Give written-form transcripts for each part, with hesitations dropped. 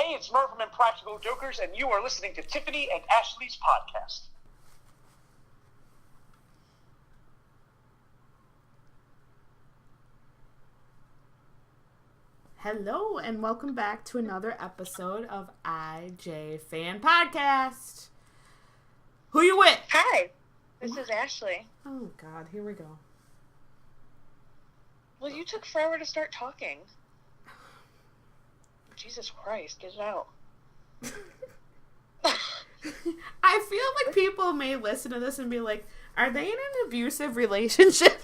Hey, it's Merv from Impractical Jokers, and you are listening to Tiffany and Ashley's podcast. Hello, and welcome back to another episode of IJ Fan Podcast. Who you with? Hi, this is Ashley. Oh, God, here we go. Well, you took forever to start talking. Jesus Christ, get it out. I feel like people may listen to this and be like, are they in an abusive relationship?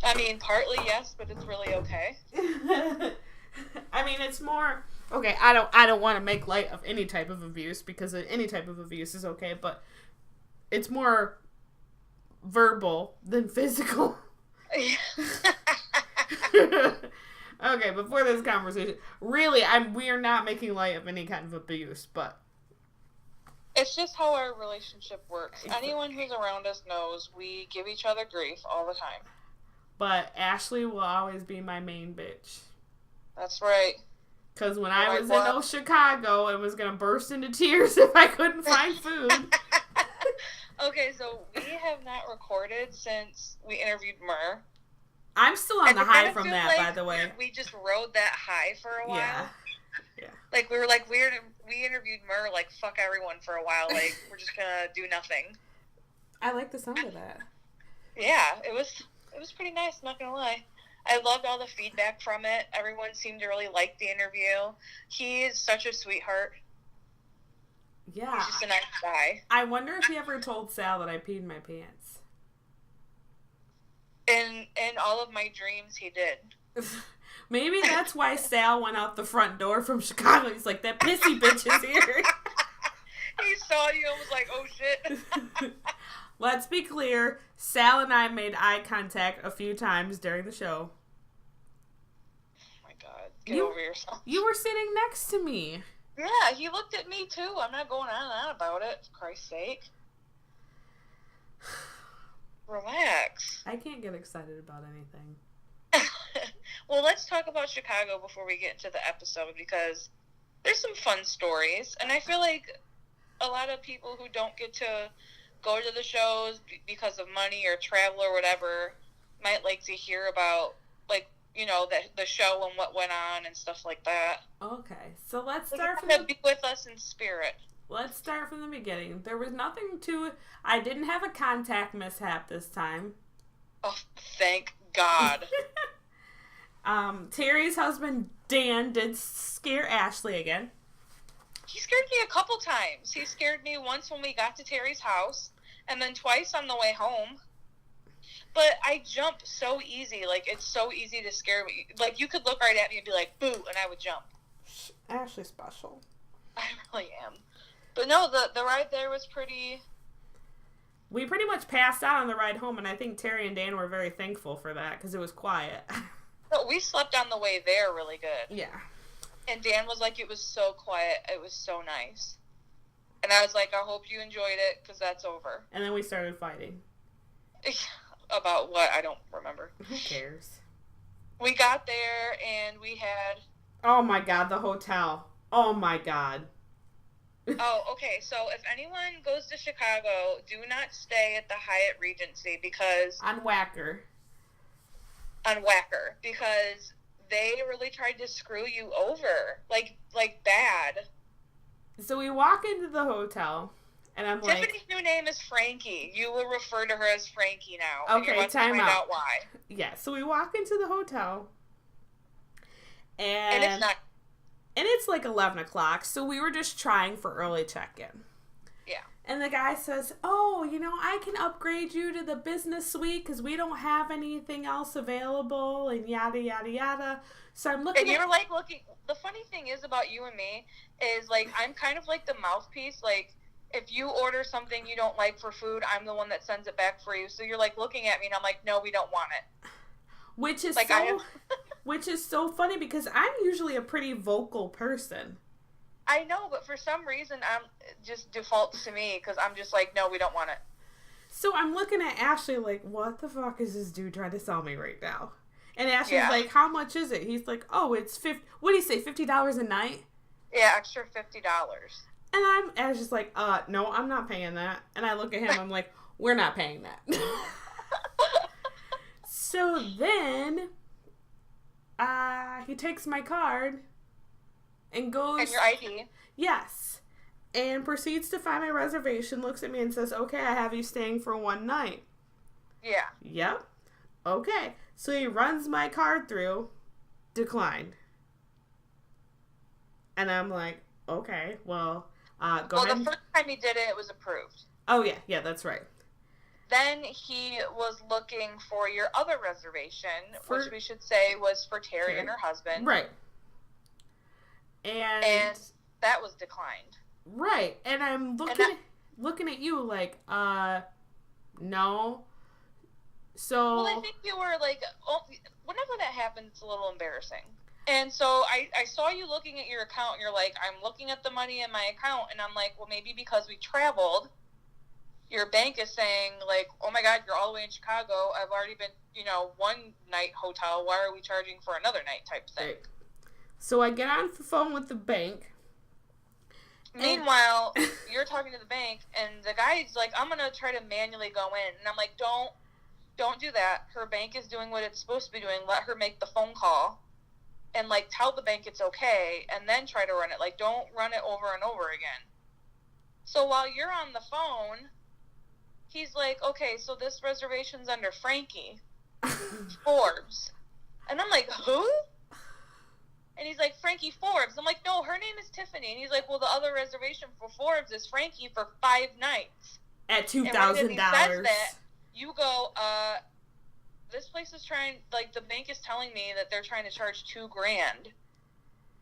I mean, partly yes, but it's really okay. I mean, it's more okay. I don't want to make light of any type of abuse because any type of abuse is okay, but it's more verbal than physical. Okay, before this conversation, really, we are not making light of any kind of abuse, but it's just how our relationship works. Anyone who's around us knows we give each other grief all the time. But Ashley will always be my main bitch. That's right. Because when I was in Chicago and was going to burst into tears if I couldn't find food. Okay, so we have not recorded since we interviewed Murr. I'm still on the high from that, like, by the way. We just rode that high for a while. Yeah. Like, we were like, we interviewed Murr, like, fuck everyone for a while. Like, we're just going to do nothing. I like the sound of that. Yeah, it was pretty nice, not going to lie. I loved all the feedback from it. Everyone seemed to really like the interview. He is such a sweetheart. Yeah. He's just a nice guy. I wonder if he ever told Sal that I peed my pants. In all of my dreams, he did. Maybe that's why Sal went out the front door from Chicago. He's like, that pissy bitch is here. He saw you and was like, oh shit. Let's be clear. Sal and I made eye contact a few times during the show. Oh my God. Get over yourself. You were sitting next to me. Yeah, he looked at me too. I'm not going on and on about it, for Christ's sake. Relax. I can't get excited about anything. Well, let's talk about Chicago before we get into the episode because there's some fun stories. And I feel like a lot of people who don't get to go to the shows because of money or travel or whatever might like to hear about, like, you know, the show and what went on and stuff like that. Okay, so let's start from be with us in spirit. Let's start from the beginning. There was nothing to... I didn't have a contact mishap this time. Oh, thank God. Terry's husband, Dan, did scare Ashley again. He scared me a couple times. He scared me once when we got to Terry's house, and then twice on the way home. But I jump so easy. Like, it's so easy to scare me. Like, you could look right at me and be like, boo, and I would jump. Ashley's special. I really am. But no, the ride there was pretty... We pretty much passed out on the ride home, and I think Terry and Dan were very thankful for that, because it was quiet. No, we slept on the way there really good. Yeah. And Dan was like, it was so quiet, it was so nice. And I was like, I hope you enjoyed it, because that's over. And then we started fighting. About what? I don't remember. Who cares? We got there, and we had... Oh my God, the hotel. Oh my God. Oh, okay. So if anyone goes to Chicago, do not stay at the Hyatt Regency because... On Whacker, because they really tried to screw you over. Like bad. So we walk into the hotel, and I'm like... Tiffany's new name is Frankie. You will refer to her as Frankie now. Okay, and you're time find out. out why. Yeah, so we walk into the hotel, and it's not... And it's like 11 o'clock, so we were just trying for early check-in. Yeah. And the guy says, oh, you know, I can upgrade you to the business suite because we don't have anything else available, and yada, yada, yada. So I'm looking And you're like looking... The funny thing is about you and me is, like, I'm kind of like the mouthpiece. Like, if you order something you don't like for food, I'm the one that sends it back for you. So you're, like, looking at me, and I'm like, no, we don't want it. Which is like, which is so funny because I'm usually a pretty vocal person. I know, but for some reason, I'm just defaults to me because I'm just like, no, we don't want it. So I'm looking at Ashley like, what the fuck is this dude trying to sell me right now? And Ashley's Yeah. like, how much is it? He's like, oh, it's what do you say, $50 a night? Yeah, extra $50. And I was just like, no, I'm not paying that. And I look at him, I'm like, we're not paying that. So then, he takes my card and goes... And your ID. Yes. And proceeds to find my reservation, looks at me and says, okay, I have you staying for one night. Yeah. Yep. Okay. So he runs my card through, declined. And I'm like, okay, well, go ahead. Well, the first time he did it, it was approved. Oh, yeah, that's right. Then he was looking for your other reservation, which we should say was for Terry and her husband. Right. And that was declined. Right. And I'm looking at you like, no. So... Well, I think you were like, whenever that happens, it's a little embarrassing. And so I saw you looking at your account, and you're like, I'm looking at the money in my account, and I'm like, well, maybe because we traveled, your bank is saying, like, oh my God, you're all the way in Chicago. I've already been, one night hotel. Why are we charging for another night type thing? Right. So I get on the phone with the bank. Meanwhile, you're talking to the bank, and the guy's like, I'm going to try to manually go in. And I'm like, don't do that. Her bank is doing what it's supposed to be doing. Let her make the phone call. And, like, tell the bank it's okay, and then try to run it. Like, don't run it over and over again. So while you're on the phone, he's like, okay, so this reservation's under Frankie Forbes. And I'm like, who? And he's like, Frankie Forbes. I'm like, no, her name is Tiffany. And he's like, well, the other reservation for Forbes is Frankie for 5 nights. At $2,000. And when he says that, you go, this place is trying, like, the bank is telling me that they're trying to charge $2,000.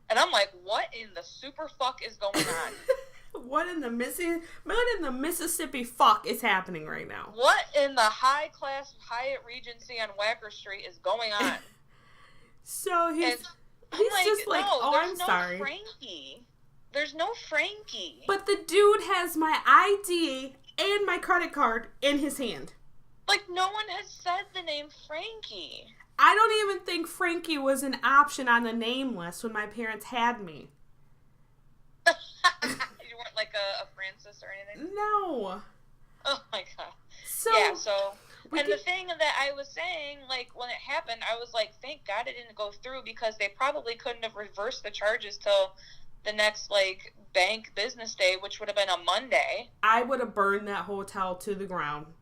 And I'm like, what in the super fuck is going on? What in the Mississippi fuck is happening right now? What in the high-class Hyatt Regency on Wacker Street is going on? So he's like, just like, no, oh, I'm no sorry. Frankie. There's no Frankie. But the dude has my ID and my credit card in his hand. Like, no one has said the name Frankie. I don't even think Frankie was an option on the name list when my parents had me. You weren't like a Francis or anything? No. Oh my God. And the thing that I was saying, like, when it happened, I was like, thank God it didn't go through, because they probably couldn't have reversed the charges till the next, like, bank business day, which would have been a Monday. I would have burned that hotel to the ground.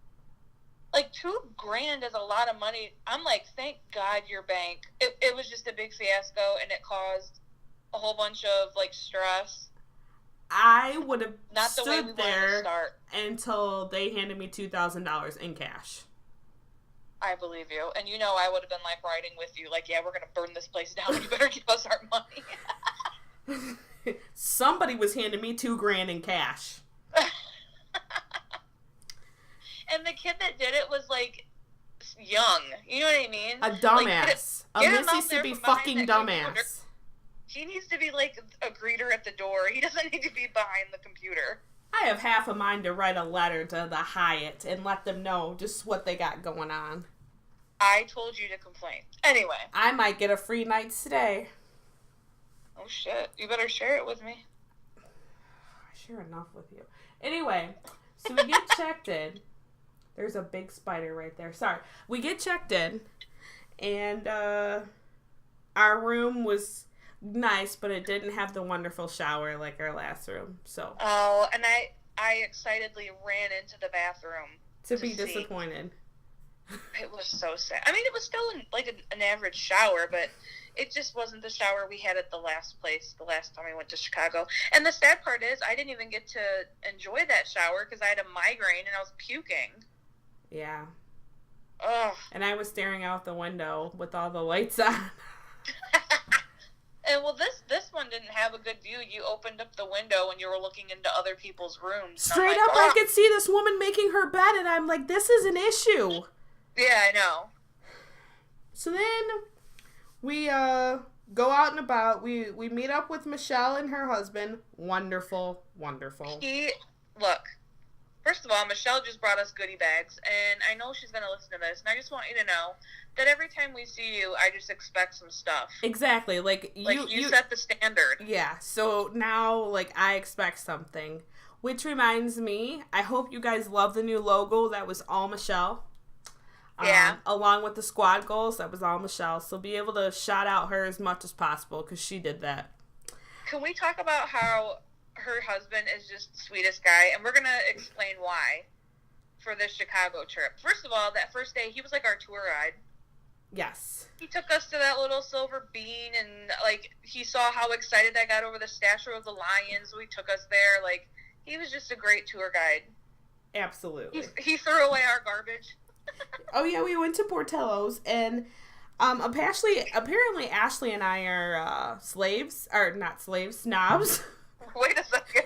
Like, $2,000 is a lot of money. I'm like, thank God your bank. It was just a big fiasco, and it caused a whole bunch of, like, stress. I would have Not the way we stood wanted to there start. until they handed me $2,000 in cash. I believe you. And I would have been, like, riding with you. Like, yeah, we're going to burn this place down. You better give us our money. Somebody was handing me $2,000 in cash. And the kid that did it was, like, young. You know what I mean? A dumbass. Like, a Mississippi fucking dumbass. He needs to be, like, a greeter at the door. He doesn't need to be behind the computer. I have half a mind to write a letter to the Hyatt and let them know just what they got going on. I told you to complain. Anyway. I might get a free night stay. Oh, shit. You better share it with me. I share enough with you. Anyway, so we get checked in. There's a big spider right there. Sorry. We get checked in, and our room was nice, but it didn't have the wonderful shower like our last room. So. Oh, and I excitedly ran into the bathroom to be disappointed. It was so sad. I mean, it was still an average shower, but it just wasn't the shower we had at the last place, the last time we went to Chicago. And the sad part is, I didn't even get to enjoy that shower because I had a migraine and I was puking. Yeah. Ugh. And I was staring out the window with all the lights on. And well, this one didn't have a good view. You opened up the window and you were looking into other people's rooms. Straight up, I could see this woman making her bed, and I'm like, this is an issue. Yeah, I know. So then we go out and about. We meet up with Michelle and her husband. Wonderful, wonderful. Look, First of all, Michelle just brought us goodie bags, and I know she's going to listen to this, and I just want you to know that every time we see you, I just expect some stuff. Exactly. Like, you set the standard. Yeah, so now, like, I expect something. Which reminds me, I hope you guys love the new logo. That was all Michelle. Yeah. Along with the squad goals, that was all Michelle. So be able to shout out her as much as possible, because she did that. Can we talk about how her husband is just the sweetest guy? And we're going to explain why for this Chicago trip. First of all, that first day, he was like our tour guide. Yes. He took us to that little silver bean, and, like, he saw how excited I got over the statue of the lion, so he took us there. Like, he was just a great tour guide. Absolutely. He threw away our garbage. Oh, yeah, we went to Portillo's, and apparently Ashley and I are slaves, or not slaves, snobs. Wait a second.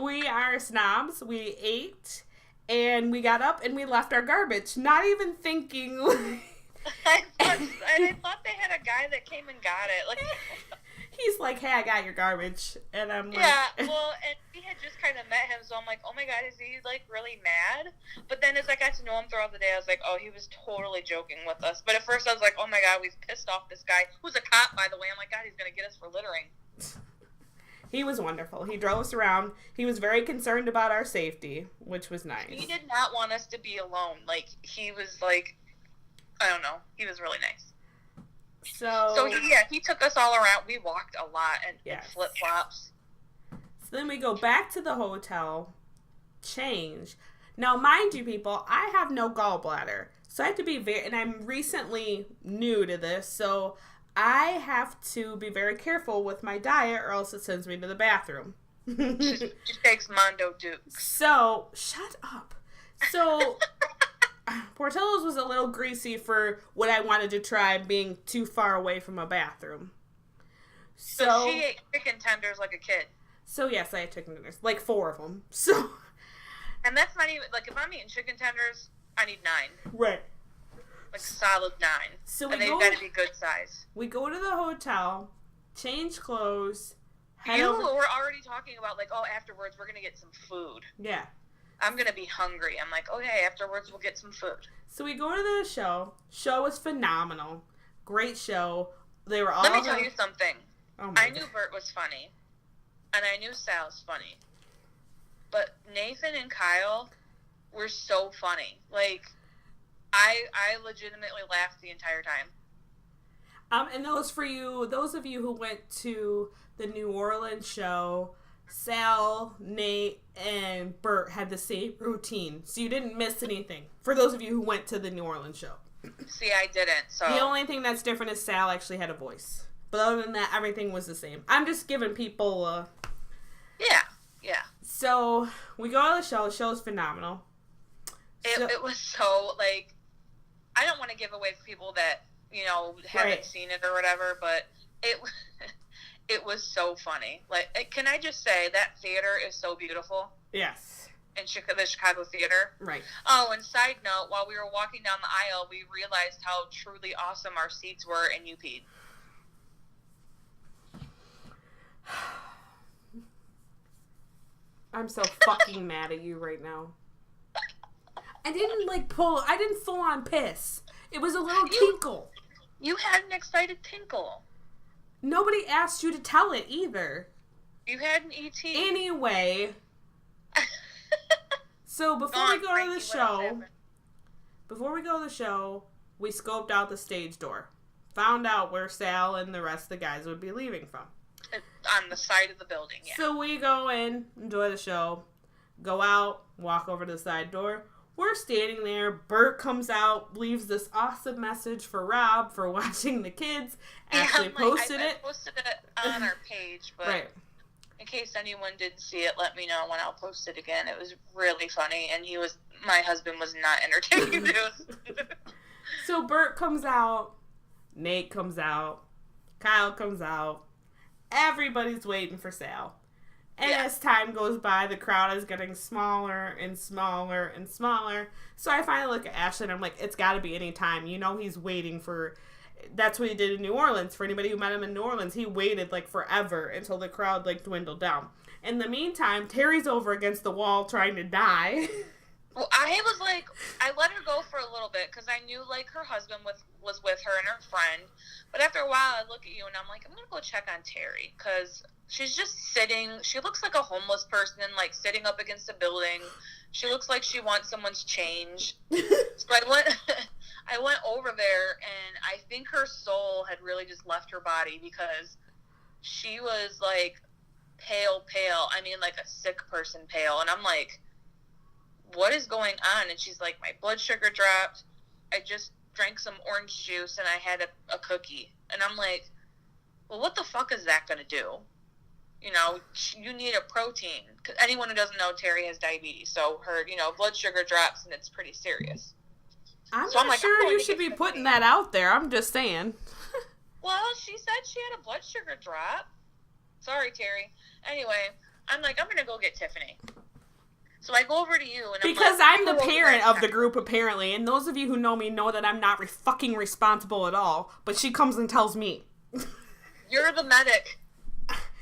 We are snobs. We ate, and we got up, and we left our garbage, not even thinking. I thought they had a guy that came and got it. Like, he's like, "Hey, I got your garbage," and I'm like, yeah. Well, and we had just kind of met him, so I'm like, "Oh my God, is he like really mad?" But then as I got to know him throughout the day, I was like, "Oh, he was totally joking with us." But at first, I was like, "Oh my God, we've pissed off this guy who's a cop, by the way." I'm like, "God, he's gonna get us for littering." He was wonderful. He drove us around. He was very concerned about our safety, which was nice. He did not want us to be alone. Like, he was like, I don't know. He was really nice. So he took us all around. We walked a lot and flip-flops. So then we go back to the hotel, change. Now, mind you, people, I have no gallbladder. So I have to be and I'm recently new to this, so I have to be very careful with my diet or else it sends me to the bathroom. She takes Mondo Dukes. So, shut up. So, Portillo's was a little greasy for what I wanted to try being too far away from a bathroom. So she ate chicken tenders like a kid. So, yes, I ate chicken tenders. Like 4 of them. So. And that's not even, like, if I'm eating chicken tenders, I need 9. Right. Like, solid 9. So and they've got to be good size. We go to the hotel, change clothes. Were already talking about, like, oh, afterwards we're going to get some food. Yeah. I'm going to be hungry. I'm like, okay, afterwards we'll get some food. So we go to the show. Show was phenomenal. Great show. They were all... Let me tell you something. Oh I knew Bert was funny. And I knew Sal's funny. But Nathan and Kyle were so funny. Like, I legitimately laughed the entire time. And those of you who went to the New Orleans show, Sal, Nate, and Bert had the same routine. So you didn't miss anything. For those of you who went to the New Orleans show. See, I didn't, so... The only thing that's different is Sal actually had a voice. But other than that, everything was the same. I'm just giving people Yeah. So, we go to the show. The show's phenomenal. It was so, like... I don't want to give away for people that, haven't seen it or whatever, but it was so funny. Like, can I just say, that theater is so beautiful? Yes. In the Chicago theater. Right. Oh, and side note, while we were walking down the aisle, we realized how truly awesome our seats were in UP. I'm so fucking mad at you right now. I didn't full on piss. It was a little tinkle. You had an excited tinkle. Nobody asked you to tell it either. You had an ET. Anyway. So before we go to the show, we scoped out the stage door. Found out where Sal and the rest of the guys would be leaving from. On the side of the building, yeah. So we go in, enjoy the show, go out, walk over to the side door. We're standing there. Bert comes out, leaves this awesome message for Rob for watching the kids. Actually posted it. I posted it on our page, but right. In case anyone didn't see it, let me know when I'll post it again. It was really funny, and my husband was not entertaining. So Bert comes out, Nate comes out, Kyle comes out. Everybody's waiting for Sal. And as time goes by, the crowd is getting smaller and smaller and smaller. So I finally look at Ashley and I'm like, it's got to be any time. He's waiting for... that's what he did in New Orleans. For anybody who met him in New Orleans, he waited like forever until the crowd like dwindled down. In the meantime, Terry's over against the wall trying to die. Well, I was like, I let her go for a little bit because I knew like her husband was with her and her friend. But after a while, I look at you and I'm like, I'm gonna go check on Terry because she's just sitting. She looks like a homeless person, like sitting up against a building. She looks like she wants someone's change. So I went over there, and I think her soul had really just left her body because she was like pale. I mean, like a sick person pale. And I'm like, what is going on? And she's like, my blood sugar dropped. I just drank some orange juice and I had a cookie. And I'm like, well, what the fuck is that going to do? You know, you need a protein. 'Cause anyone who doesn't know, Terry has diabetes. So her, you know, blood sugar drops and it's pretty serious. I'm not sure you should be putting that out there. I'm just saying. Well, she said she had a blood sugar drop. Sorry, Terry. Anyway, I'm like, I'm going to go get Tiffany. So I go over to you. And because I'm the parent of the group, apparently. And those of you who know me know that I'm not fucking responsible at all. But she comes and tells me. You're the medic.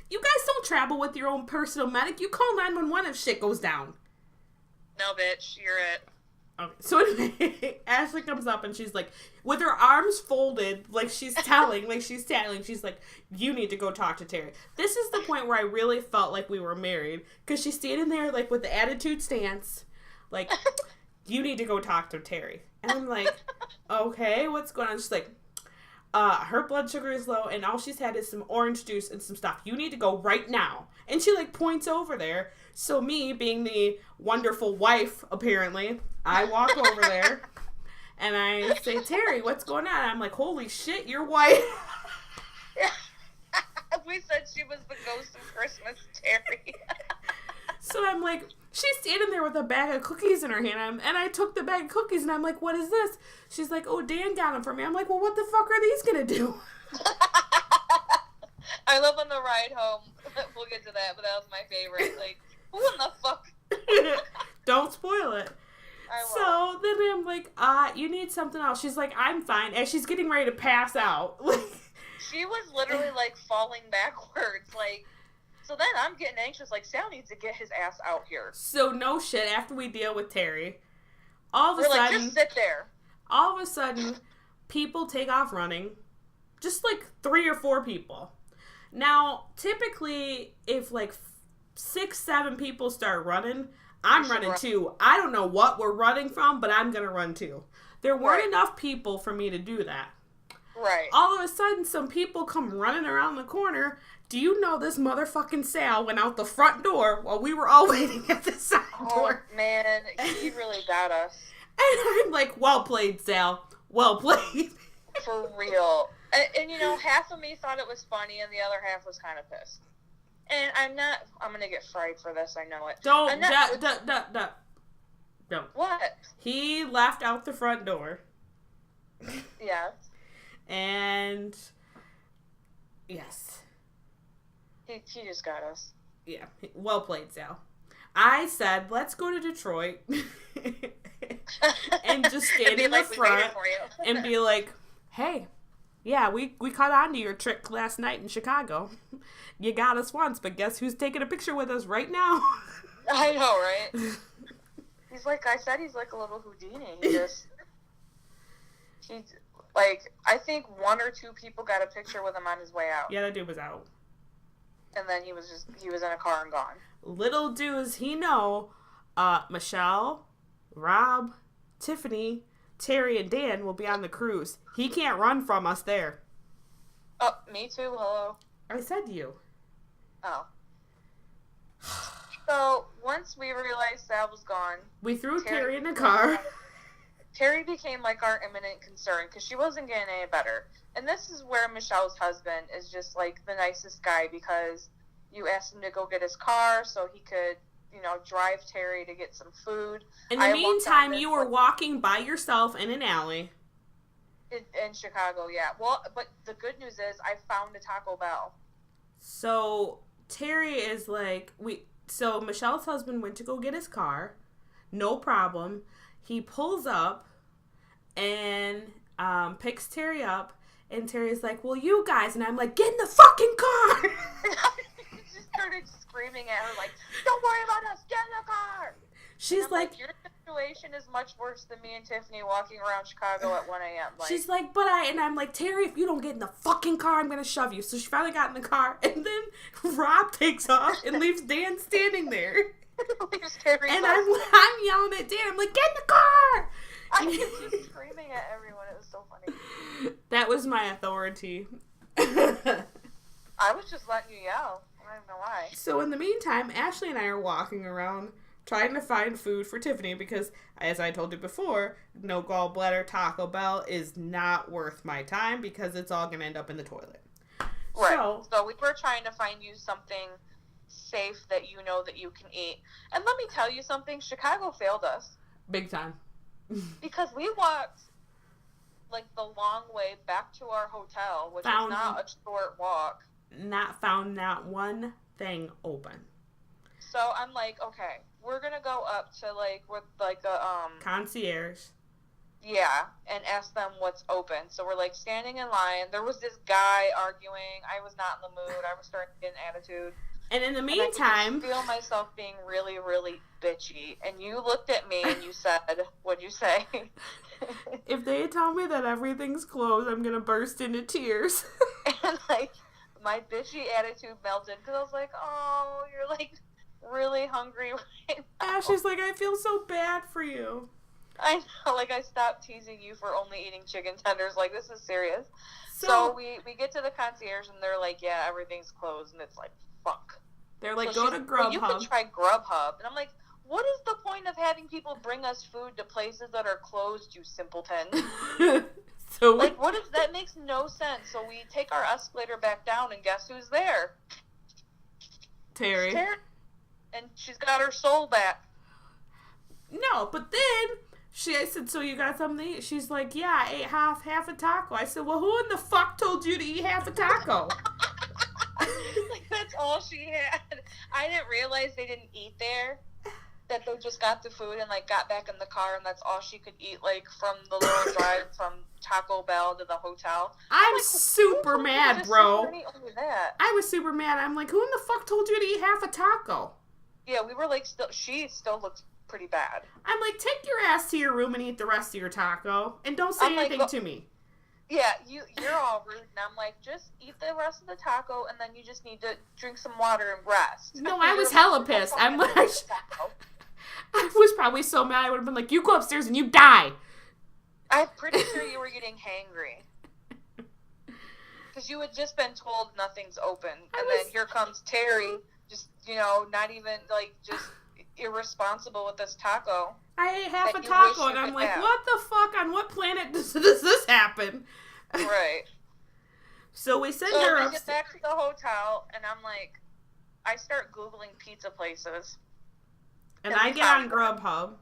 You guys don't travel with your own personal medic. You call 911 if shit goes down. No, bitch. You're it. Okay. So anyway, Ashley comes up and she's like, with her arms folded, like she's tattling, she's like, you need to go talk to Terry. This is the point where I really felt like we were married. Because she's standing there, like, with the attitude stance, like, you need to go talk to Terry. And I'm like, okay, what's going on? She's like, her blood sugar is low and all she's had is some orange juice and some stuff. You need to go right now. And she, like, points over there. So me, being the wonderful wife, apparently, I walk over there and I say, Terry, what's going on? I'm like, holy shit, your wife. We said she was the ghost of Christmas, Terry. So I'm like, she's standing there with a bag of cookies in her hand, and I took the bag of cookies, and I'm like, what is this? She's like, oh, Dan got them for me. I'm like, well, what the fuck are these going to do? I love on the ride home. We'll get to that, but that was my favorite. Like, who in the fuck? Don't spoil it. I So then I'm like, you need something else. She's like, I'm fine. And she's getting ready to pass out. She was literally, like, falling backwards. Like, so then I'm getting anxious. Like, Sal needs to get his ass out here. So no shit, after we deal with Terry, all of a We're sudden, like, just sit there. all of a sudden, people take off running. Just like 3 or 4 people. Now, typically, if like 6, 7 people start running, I'm running too. I don't know what we're running from, but I'm going to run too. There weren't enough people for me to do that. Right. All of a sudden, some people come running around the corner. Do you know this motherfucking Sal went out the front door while we were all waiting at the side door? Oh, man. He really got us. And I'm like, well played, Sal. Well played. For real. And, you know, half of me thought it was funny, and the other half was kind of pissed. And I'm going to get fried for this, I know it. Don't. What? He left out the front door. Yeah. And, yes. He just got us. Yeah. Well played, Sal. I said, let's go to Detroit. And just stand in the front and be like, hey, yeah, we caught on to your trick last night in Chicago. You got us once, but guess who's taking a picture with us right now? I know, right? He's like, I said he's like a little Houdini. He's like, I think 1 or 2 people got a picture with him on his way out. Yeah, that dude was out. And then he was in a car and gone. Little does he know, Michelle, Rob, Tiffany, Terry, and Dan will be on the cruise. He can't run from us there. Oh, me too, hello. I said you. Oh. So, once we realized Sal was gone... We threw Terry in the car. Terry became, like, our imminent concern, because she wasn't getting any better. And this is where Michelle's husband is just, like, the nicest guy, because you asked him to go get his car so he could, you know, drive Terry to get some food. In the meantime, you were walking by yourself in an alley. In Chicago, yeah. Well, but the good news is I found a Taco Bell. So, Terry is like... So, Michelle's husband went to go get his car. No problem. He pulls up and picks Terry up And Terry's like, well, you guys. And I'm like, get in the fucking car. She started screaming at her like, don't worry about us, get in the car. She's like, your situation is much worse than me and Tiffany walking around Chicago at 1 a.m. Like, she's like, and I'm like, Terry, if you don't get in the fucking car, I'm going to shove you. So she finally got in the car, and then Rob takes off and leaves Dan standing there. And I'm yelling at Dan. I'm like, get in the car! I was just screaming at everyone. It was so funny. That was my authority. I was just letting you yell. I don't know why. So in the meantime, Ashley and I are walking around trying to find food for Tiffany because, as I told you before, no gallbladder Taco Bell is not worth my time because it's all going to end up in the toilet. Right. So we were trying to find you something safe that you know that you can eat. And let me tell you something, Chicago failed us. Big time. Because we walked like the long way back to our hotel, which is not a short walk. Found not one thing open. So I'm like, okay, we're gonna go up to like with like a concierge. Yeah, and ask them what's open. So we're like standing in line. There was this guy arguing. I was not in the mood. I was starting to get an attitude. And in the meantime, I could feel myself being really, really bitchy. And you looked at me and you said, what'd you say? If they tell me that everything's closed, I'm gonna burst into tears. And like my bitchy attitude melted because I was like, oh, you're like really hungry right now. Ashley's like, I feel so bad for you. I know, like I stopped teasing you for only eating chicken tenders. Like, this is serious. So we get to the concierge and they're like, yeah, everything's closed. And it's like, fuck. They're like, go to Grubhub. Well, you could try Grubhub. And I'm like, what is the point of having people bring us food to places that are closed, you simpleton? So like, what is that? Makes no sense. So we take our escalator back down and guess who's there? Terry. And she's got her soul back. No, but then I said, so you got something to eat? She's like, yeah, I ate half a taco. I said, well, who in the fuck told you to eat half a taco? Like, that's all she had. I didn't realize they didn't eat there. That they just got the food and, like, got back in the car and that's all she could eat, like, from the little drive from Taco Bell to the hotel. I'm like, super mad, bro. That? I was super mad. I'm like, who in the fuck told you to eat half a taco? Yeah, we were, like, she still looked pretty bad. I'm like, take your ass to your room and eat the rest of your taco. And don't say anything to me. Yeah, you're all rude. And I'm like, just eat the rest of the taco and then you just need to drink some water and rest. No, I was hella pissed. I'm like, I was probably so mad I would have been like, you go upstairs and you die. I'm pretty sure you were getting hangry. Because you had just been told nothing's open. And then here comes Terry, just, not even, like, just irresponsible with this taco. I ate half a taco and I'm like, what the fuck? On what planet does this happen? Right. So we send her up. We get back to the hotel and I'm like, I start Googling pizza places. And I get on Grubhub.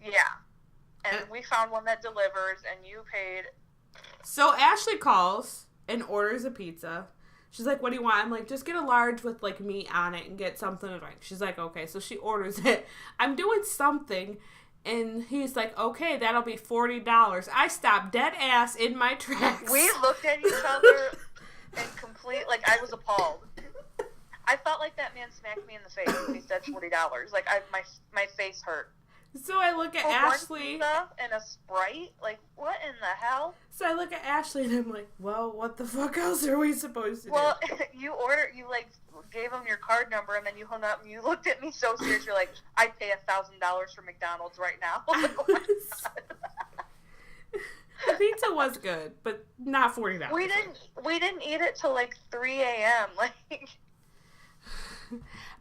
Yeah. And we found one that delivers and you paid. So Ashley calls and orders a pizza. She's like, what do you want? I'm like, just get a large with, like, meat on it and get something to drink. She's like, okay. So she orders it. I'm doing something. And he's like, okay, that'll be $40. I stopped dead ass in my tracks. We looked at each other and I was appalled. I felt like that man smacked me in the face when he said $40. Like, my face hurt. So I look at Ashley. One pizza and a Sprite? Like, what in the hell? So I look at Ashley and I'm like, well, what the fuck else are we supposed to do? Well, you gave him your card number and then you hung up and you looked at me so serious. You're like, I'd pay $1,000 for McDonald's right now. Like, oh my God. The pizza was good, but not $40. We didn't eat it till like 3 a.m. Like.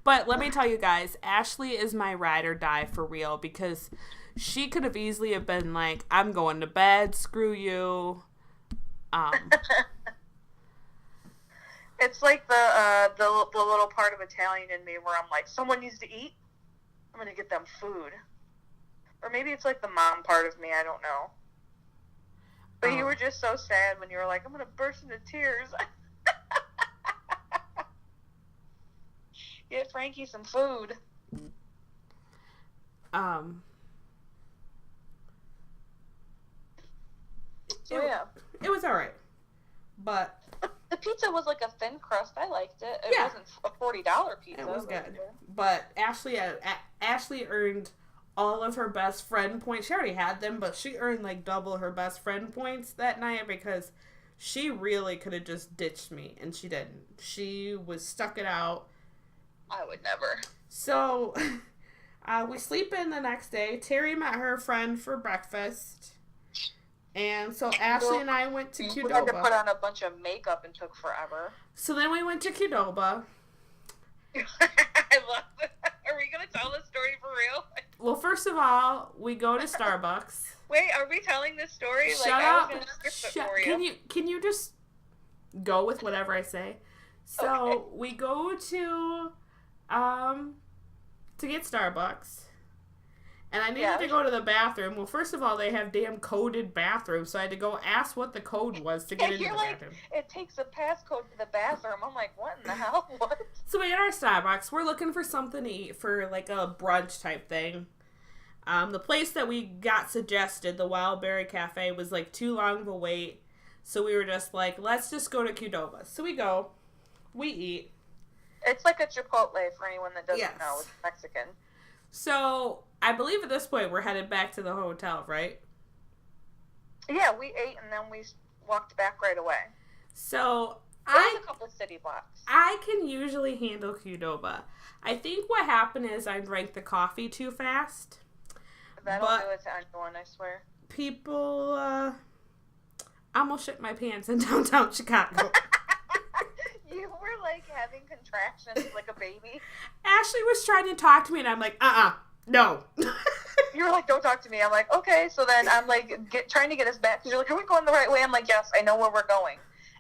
But let me tell you guys, Ashley is my ride or die for real because she could have easily have been like, I'm going to bed, screw you. It's like the little part of Italian in me where I'm like, someone needs to eat, I'm going to get them food. Or maybe it's like the mom part of me, I don't know. But you were just so sad when you were like, I'm going to burst into tears. Get Frankie some food. It was alright. But the pizza was like a thin crust. I liked it. It wasn't a $40 pizza. It was good. But Ashley earned all of her best friend points. She already had them, but she earned like double her best friend points that night because she really could have just ditched me, and she didn't. She was stuck it out. I would never. So, we sleep in the next day. Terry met her friend for breakfast. And so Ashley and I went to Qdoba. You had to put on a bunch of makeup and took forever. So then we went to Qdoba. I love it. Are we going to tell this story for real? Well, first of all, we go to Starbucks. Wait, are we telling this story? Shut like, up. I was going to skip it for you. Can you just go with whatever I say? So Okay. we go to get Starbucks. And I needed to go to the bathroom. Well, first of all, they have damn coded bathrooms, so I had to go ask what the code was to get into the bathroom. It takes a passcode to the bathroom. I'm like, what in the hell? What? So we get our Starbucks. We're looking for something to eat for like a brunch type thing. The place that we got suggested, the Wildberry Cafe, was like too long of a wait. So we were just like, let's just go to Qdoba. So we go. We eat. It's like a Chipotle for anyone that doesn't Yes. know. It's Mexican. So I believe at this point we're headed back to the hotel, right? Yeah, we ate and then we walked back right away. So There's a couple of city blocks. I can usually handle Qdoba. I think what happened is I drank the coffee too fast. That'll do it to anyone, I swear. People, I almost shit my pants in downtown Chicago. You were like having contractions like a baby. Ashley was trying to talk to me, and I'm like, no. You were like, don't talk to me. I'm like, okay. So then I'm like trying to get us back. Because you're like, are we going the right way? I'm like, yes, I know where we're going.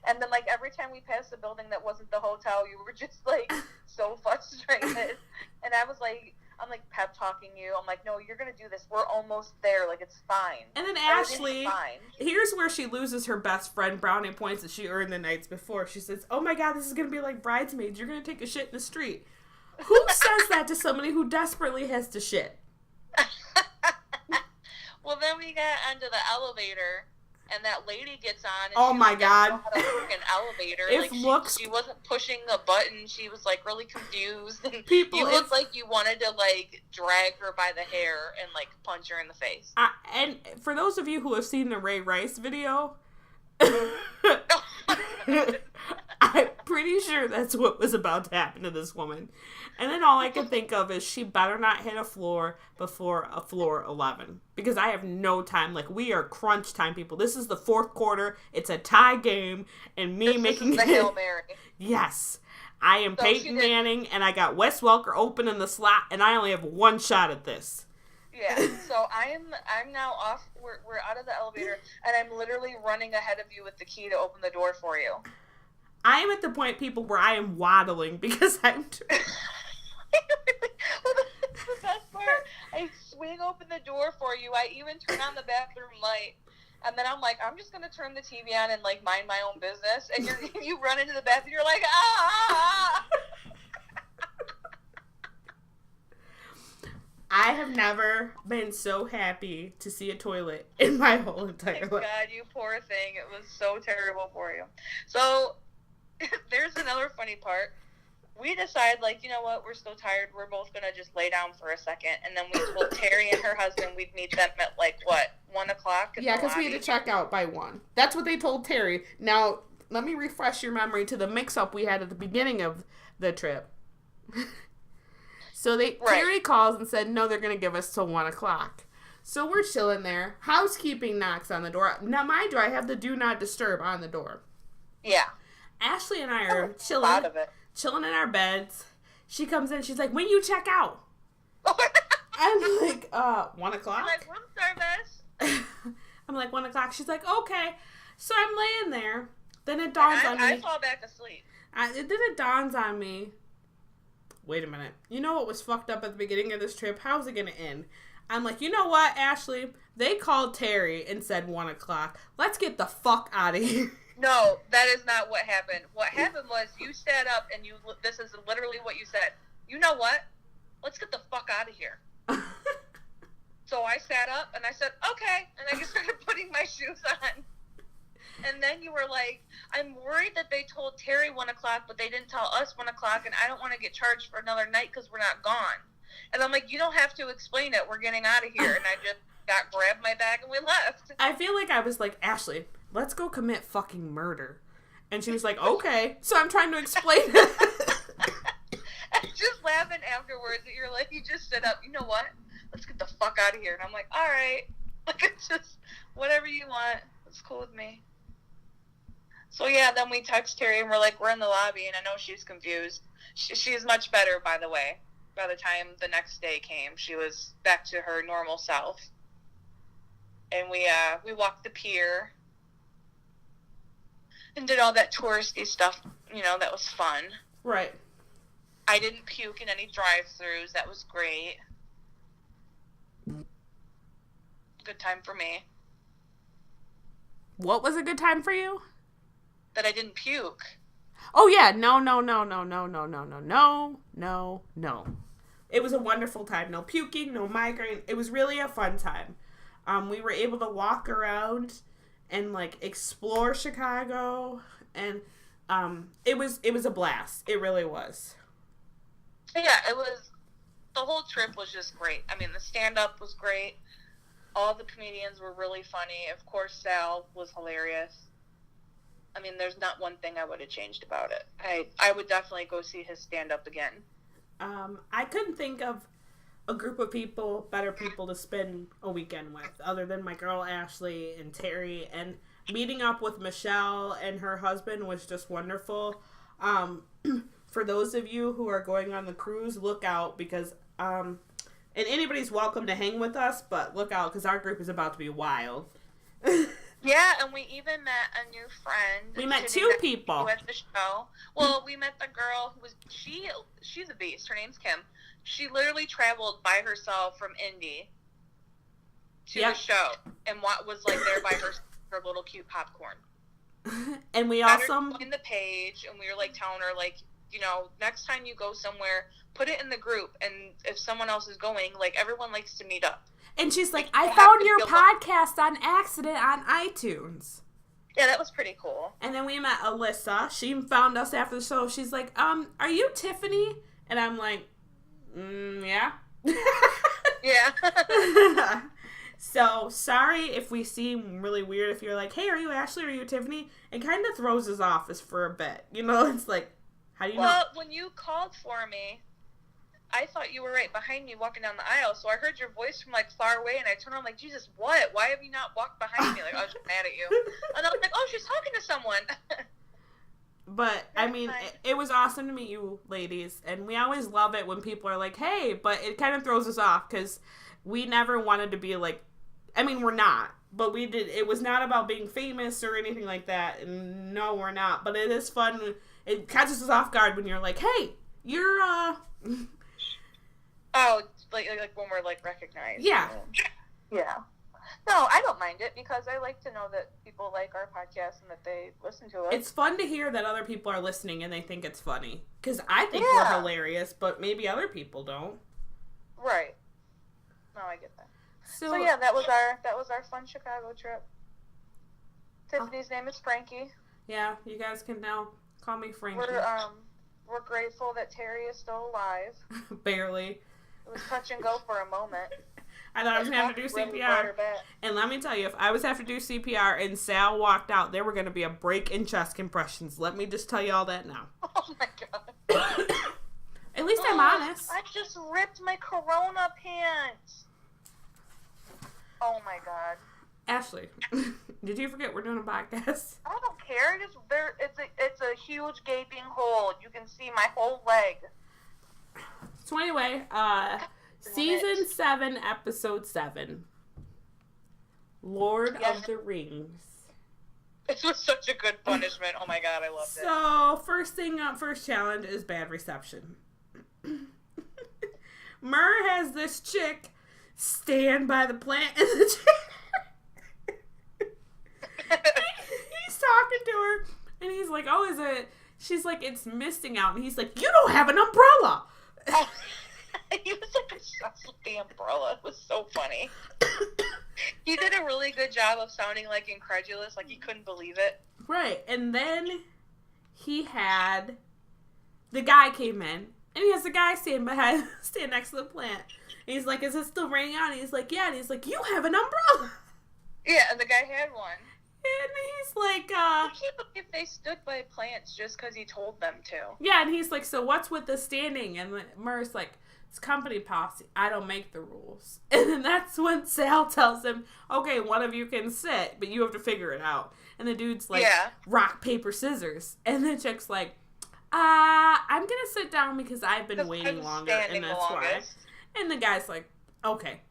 And then like every time we passed the building that wasn't the hotel, you were just like so frustrated. And I was like, I'm like pep talking you. I'm like, no, you're going to do this. We're almost there. Like, it's fine. And then Everything's Ashley, fine. here's where she loses her best friend brownie points that she earned the nights before. She says, oh my God, this is going to be like Bridesmaids. You're going to take a shit in the street. Who says that to somebody who desperately has to shit? Well, then we got onto the elevator, and that lady gets on. And Oh she my like, God. doesn't know how to work an elevator. It like looks- she wasn't pushing a button. She was like really confused. And People, you looked like you wanted to like drag her by the hair and like punch her in the face. And for those of you who have seen the Ray Rice video, I'm pretty sure that's what was about to happen to this woman. And then all I can think of is she better not hit a floor before a floor 11. Because I have no time. Like, we are crunch time people. This is the fourth quarter. It's a tie game. And me making the Hail Mary. Yes. I am So Peyton Manning, and I got Wes Welker open in the slot, and I only have one shot at this. Yeah, so I'm now off. We're out of the elevator, and I'm literally running ahead of you with the key to open the door for you. I am at the point, people, where I am waddling because I'm... Well, the best part, I swing open the door for you. I even turn on the bathroom light. And then I'm like, I'm just going to turn the TV on and, like, mind my own business. And you run into the bathroom, you're like, ah! I have never been so happy to see a toilet in my whole entire Thank life. God, you poor thing. It was so terrible for you. So, there's another funny part. We decided, like, you know what, we're so tired, we're both going to just lay down for a second. And then we told Terry and her husband we'd meet them at, like, what, 1 o'clock? Yeah, because we had to check out by 1. That's what they told Terry. Now, let me refresh your memory to the mix-up we had at the beginning of the trip. So Terry calls and said, no, they're going to give us till 1 o'clock. So we're chilling there. Housekeeping knocks on the door. Now, mind you, I have the do not disturb on the door. Yeah. Ashley and I are chilling. Out of it. Chilling in our beds. She comes in. She's like, when you check out? I'm like, 1 o'clock? I'm like, room service. I'm like, 1 o'clock. She's like, okay. So I'm laying there. Then it dawns on me. I fall back asleep. Then it dawns on me. Wait a minute. You know what was fucked up at the beginning of this trip? How's it going to end? I'm like, you know what, Ashley? They called Terry and said 1 o'clock. Let's get the fuck out of here. No, that is not what happened. What happened was you sat up and this is literally what you said. You know what? Let's get the fuck out of here. So I sat up and I said, okay. And I just started putting my shoes on. And then you were like, I'm worried that they told Terry 1 o'clock, but they didn't tell us 1 o'clock, and I don't want to get charged for another night because we're not gone. And I'm like, you don't have to explain it. We're getting out of here. And I just grabbed my bag and we left. I feel like I was like, Ashley, let's go commit fucking murder. And she was like, okay. So I'm trying to explain it. I'm just laughing afterwards that you're like, you just stood up. You know what? Let's get the fuck out of here. And I'm like, all right. Like, it's just whatever you want. It's cool with me. So, yeah, then we text Terry, and we're like, we're in the lobby, and I know she's confused. She's much better, by the way. By the time the next day came, she was back to her normal self. And we walked the pier and did all that touristy stuff, you know, that was fun. Right. I didn't puke in any drive-thrus. That was great. Good time for me. What was a good time for you? That I didn't puke. Oh, yeah. No. It was a wonderful time. No puking, no migraine. It was really a fun time. We were able to walk around and, like, explore Chicago. And it was a blast. It really was. Yeah, it was. The whole trip was just great. I mean, the stand-up was great. All the comedians were really funny. Of course, Sal was hilarious. I mean, there's not one thing I would have changed about it. I would definitely go see his stand-up again. I couldn't think of a group of people, better people to spend a weekend with, other than my girl Ashley and Terry. And meeting up with Michelle and her husband was just wonderful. For those of you who are going on the cruise, look out, because and anybody's welcome to hang with us, but look out, because our group is about to be wild. Yeah, and we even met a new friend. We met 2 people at the show. Well, we met the girl who was she's a beast. Her name's Kim. She literally traveled by herself from Indy to the show and was like there by her little cute popcorn. And we also in the page, and we were like telling her, like, you know, next time you go somewhere, put it in the group, and if someone else is going, like, everyone likes to meet up. And she's like, I found your podcast on accident on iTunes. Yeah, that was pretty cool. And then we met Alyssa. She found us after the show. She's like, are you Tiffany? And I'm like, yeah. Yeah. So, sorry if we seem really weird. If you're like, hey, are you Ashley or are you Tiffany? It kind of throws us off for a bit. You know, it's like, how do you know? Well, when you called for me, I thought you were right behind me walking down the aisle, so I heard your voice from, like, far away, and I turned around like, Jesus, what? Why have you not walked behind me? Like, I was just mad at you. And I was like, oh, she's talking to someone. But, I mean, it was awesome to meet you ladies, and we always love it when people are like, hey, but it kind of throws us off, because we never wanted to be, like, I mean, we're not, but it was not about being famous or anything like that, and no, we're not, but it is fun. It catches us off guard when you're like, hey, you're, Oh, like when we're, like, recognized. Yeah. Yeah. No, I don't mind it, because I like to know that people like our podcast and that they listen to it. It's fun to hear that other people are listening and they think it's funny. Because I think we're hilarious, but maybe other people don't. Right. No, I get that. So yeah, that was our fun Chicago trip. Tiffany's name is Frankie. Yeah, you guys can now call me Frankie. We're grateful that Terry is still alive. Barely. It was touch and go for a moment. I thought I was going to have to do CPR. And let me tell you, if I was to have to do CPR and Sal walked out, there were going to be a break in chest compressions. Let me just tell you all that now. Oh, my God. At least I'm honest. I just ripped my Corona pants. Oh, my God. Ashley, did you forget we're doing a podcast? I don't care. It's a huge gaping hole. You can see my whole leg. So anyway, Season 7, Episode 7. Lord of the Rings. This was such a good punishment. Oh my God, I loved it. So, first challenge is bad reception. Murr has this chick stand by the plant in the chair. He's talking to her, and he's like, oh, is it? She's like, it's misting out. And he's like, you don't have an umbrella. He was like, obsessed with the umbrella. It was so funny. He did a really good job of sounding like incredulous, like he couldn't believe it. Right, and then the guy came in, and he has a guy stand next to the plant. And he's like, is it still raining out? And he's like, yeah. And he's like, you have an umbrella. Yeah, and the guy had one. And he's like, I can't believe they stood by plants just because he told them to. yeah, and he's like, so what's with the standing? And Murr's like, it's company policy. I don't make the rules. And then that's when Sal tells him, okay, one of you can sit, but you have to figure it out. And the dude's like, rock, paper, scissors. And the chick's like, I'm going to sit down because I've been waiting longer, and that's why. And the guy's like, okay.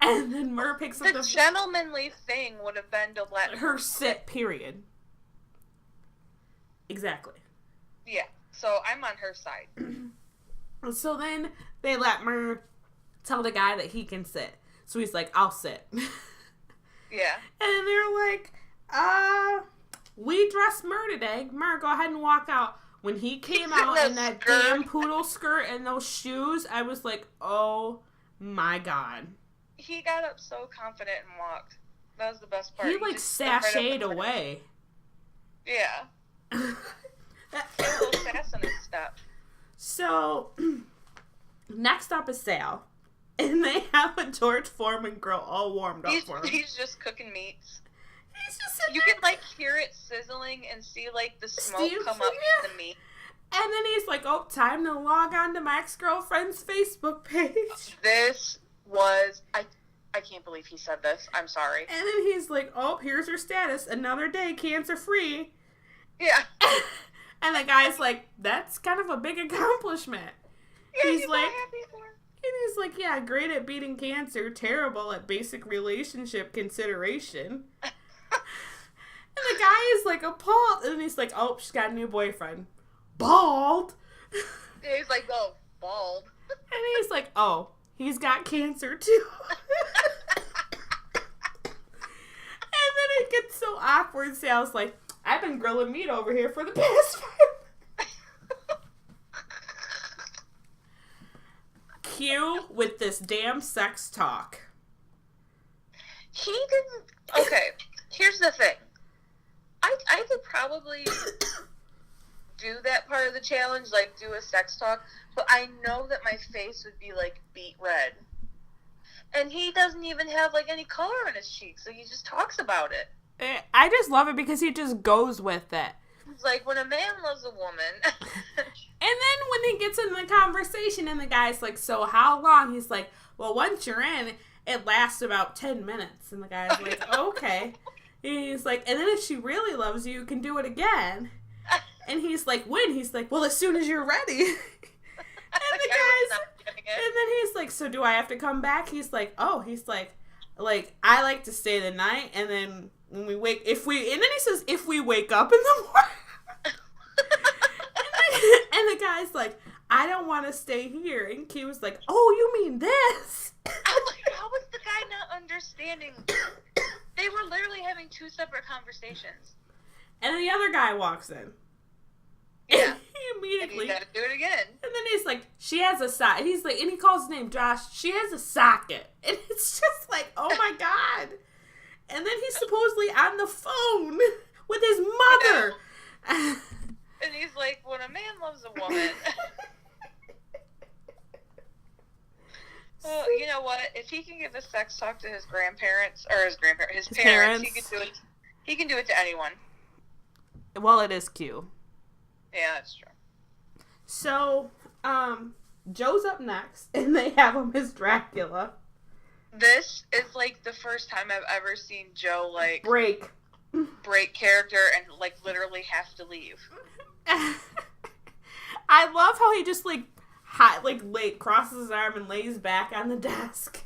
And then Murr picks up the gentlemanly thing would have been to let her sit, period. Exactly. Yeah, so I'm on her side. So then they let Murr tell the guy that he can sit. So he's like, I'll sit. Yeah. And they're like, we dressed Murr today. Murr, go ahead and walk out. When he came out in that damn poodle skirt and those shoes, I was like, oh my God. He got up so confident and walked. That was the best part. He like sashayed away. Yeah. That little sass in his step. So, next up is Sal. And they have a George Foreman grill all warmed up for him. He's just cooking meats. He's just sitting You there. can like hear it sizzling and see like the smoke Steam come from up it. to the meat. And then he's like, oh, time to log on to my ex-girlfriend's Facebook page. This was... I can't believe he said this. I'm sorry. And then he's like, oh, here's her status. Another day, cancer-free. Yeah. And the guy's like, that's kind of a big accomplishment. Yeah, he's like, happy for her. and he's like, yeah, great at beating cancer, terrible at basic relationship consideration. And the guy is like appalled. And he's like, oh, she's got a new boyfriend. Bald. Yeah, he's like, oh, bald. And he's like, oh, he's got cancer too. And then it gets so awkward. Sal's like, I've been grilling meat over here for the past 5 Cue with this damn sex talk. He didn't... Okay, here's the thing. I could probably do that part of the challenge, like do a sex talk, but I know that my face would be like beet red. And he doesn't even have like any color on his cheeks, so he just talks about it. I just love it because he just goes with it. It's like when a man loves a woman. And then when he gets in the conversation and the guy's like, so how long? He's like, well, once you're in, it lasts about 10 minutes. And the guy's like, okay. And he's like, and then if she really loves you, you can do it again. And he's like, when? He's like, well, as soon as you're ready. And the guy's, and then he's like, so do I have to come back? He's like, oh, he's like, I like to stay the night, and then when we wake, and then he says, if we wake up in the morning. And the guy's like, I don't want to stay here. And Key was like, oh, you mean this? I'm like, how was the guy not understanding? They were literally having 2 separate conversations. And then the other guy walks in. Yeah. He immediately. And you gotta do it again. And then he's like, she has a socket. He's like, and he calls his name Josh. She has a socket. And it's just like, oh my God. And then he's supposedly on the phone with his mother. Yeah. And he's like, when a man loves a woman. Well, you know what? If he can give a sex talk to his grandparents, or his parents, he can do it. He can do it to anyone. Well, it is Q. Yeah, that's true. So, Joe's up next, and they have him as Dracula. This is like the first time I've ever seen Joe like break character and like literally have to leave. I love how he just crosses his arm and lays back on the desk.